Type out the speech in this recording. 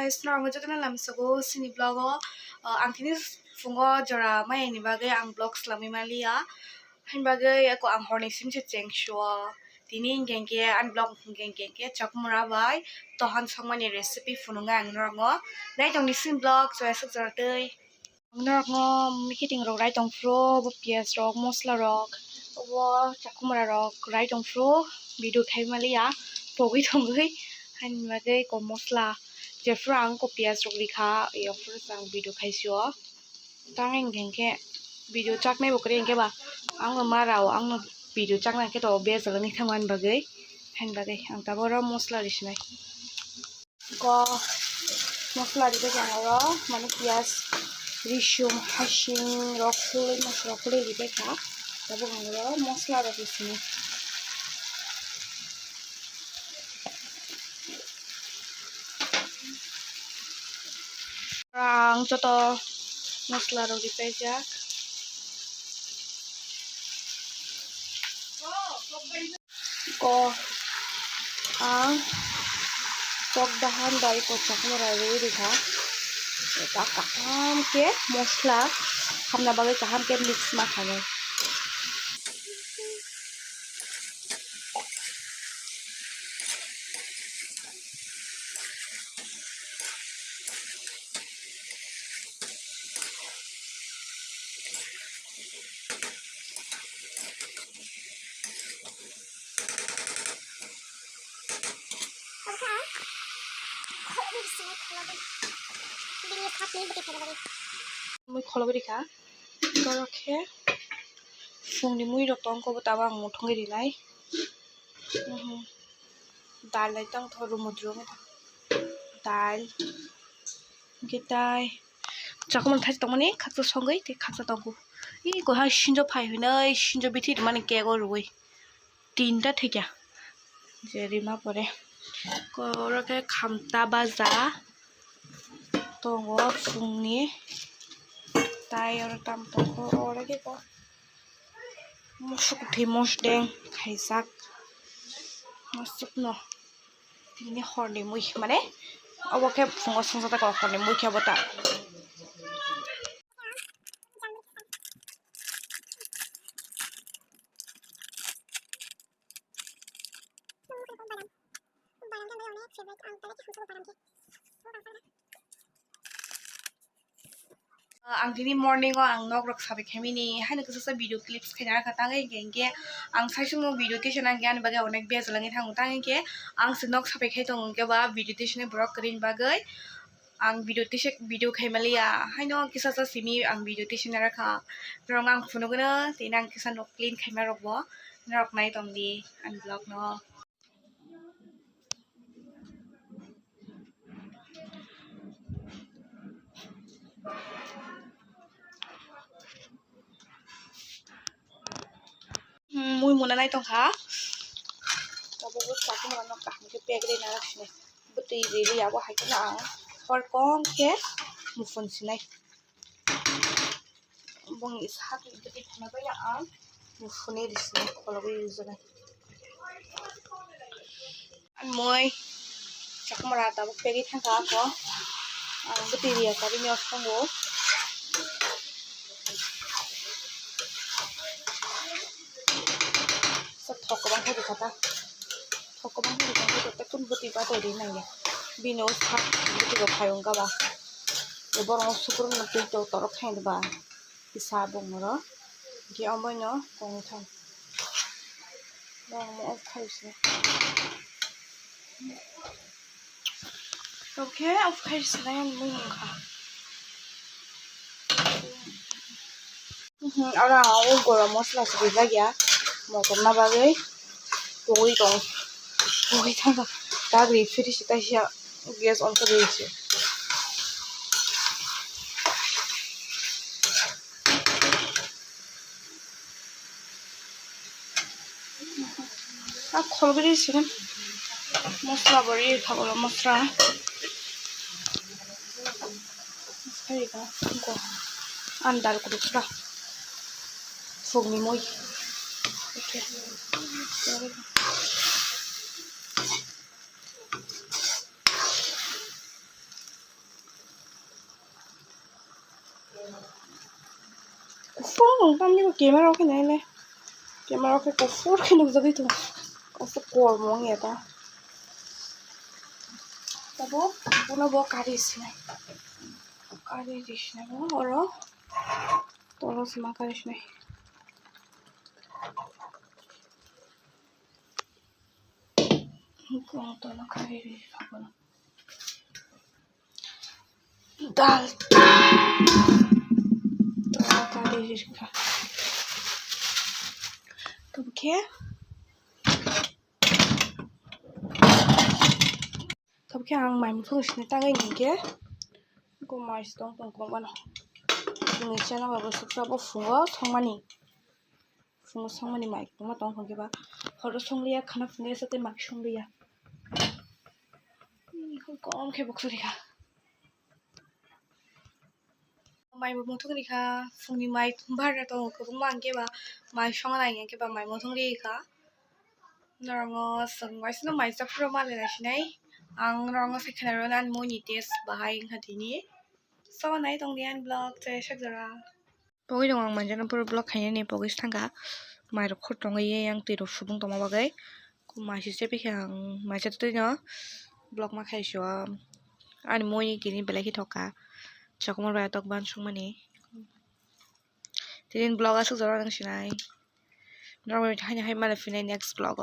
guys, no mo jodana lam sago sini vlogo angkini fungo jora mai ni bagai ang vlogs lami malia han bagai ako ang horni sim che cheng shwa tini gengke an vlog gengke chakumura bai tohan songmani recipe fununga ang norngo dai tong ni sim vlog so asuk jartei norngo mikiting ro rai tong fro bu pias rok mosla rok wo chakumura rok rai tong fro video khai malia pogui thongui han bagai ko mosla Jeffrang ko pias rok likha yo first ang video khaisyo tang engke video chak nai bokre engke ba ang ma raw ang video chak na ke to be jalani thaman bagai han bagai ang tabora mosla risnai ko mosla dite jangaro mane pias rishum hashing rokul mosla kule dite kha tabo ngaro mosla rok risnai ang joto mosla rok dipejak ko ang chok dahan dari ko chakumura re dikha ta kaham ke mosla hamna bagai kaham ke mix ma khane mui khologo dikha korokhe fungni mui rok tong ko bata bang muthongi rinai dal lai tang thoru mudro dal gitai chakumura thai tong mani khakso songai te khaksa tongku I ko ha shinjo phai hinai shinjo bithi mani ke go roi tinta thekya jerima pore korokhe khamta baja tongo fungni tai or tam tongko ore ke ko mosuk thimos deng khaisak masuk no tini horni mui mane oboke fungo sungsata ko horni mui khabota ang dini morning o ang nok rok sabe khemini haina kisa video clips khaina kha tangai gengge ang saisung video station ang gyani bagai onek bejalangi thang tangai ke ang se nok sabe khai tong ke ba video station brok krin bagai ang video khaimalia haino kisa sa simi ang video station ra kha rong ang phunugna tinang kisa nok clean khaima rok bo rok nai tong di ang vlog no mui muna nai tong kha tabo bu chakumura no kaham ke pegre na rakhne buti ri ya bo haikna ang hor kom ke mufun sinai bong ishak buti thana ba ya ang mufune risne khologi yuzana an moi chakumura tabo pegi thanga ko ang buti ri ya ka ri nyos kongo thokobang ho dikata thokobang ho dikata te kun buti ba to ri nai ya bino sa buti go phayong ka ba e borong sukur no te to torok khain ba isa bong ro gi amoi no kong thang bong mo of khaise okay of khaise na mui kha ara o gora mosla se ba ya mo ko na bagai pogui thanga dagri finish ta hia gas on করে দিয়েছে আর খলবে দিয়েছিলাম মশলা বড়ি খাবো মশলা আন্দার করে পুরা fogni moi okay Full nông cái camera cái này này camera cái cổ full cái nông cái thôi có sự cổ mong nghe ta bố nó bố cà đi xí này bố ở đó xem cà đi này không tôi nó cà đi không dal cà đi cả tôi kia tôi kia hàng mày một thứ gì tăng cái gì kia cô mày xong tổng cộng bao nhiêu người chơi nó vào sub sub phungo xong mani mày cũng mà tổng cộng cái ba họ đó xong lia khana phungo sẽ tên mày xong lia không có ông kia bốc rồi cả mày một thứ gì cả phungi mày bao giờ tao cũng mang cái ba mày xong này cái ba mày một thứ gì cả Narang sang wais no mai sapro male na sinai ang rong sa kanaronan mo ni test bahay ng hatini so na itong diyan vlog sa shagdara pogi dong ang manjan puro vlog kanya ni pogi stanga mai ro khot tong ye yang tiro subung toma bagai ku mai si sepi khang mai sa tu no vlog ma khai sho ani mo ni kini bela ki thoka chakumura ba tok ban sung mani tin vlog asu zara nang sinai normal hanya hai mala finai next vlog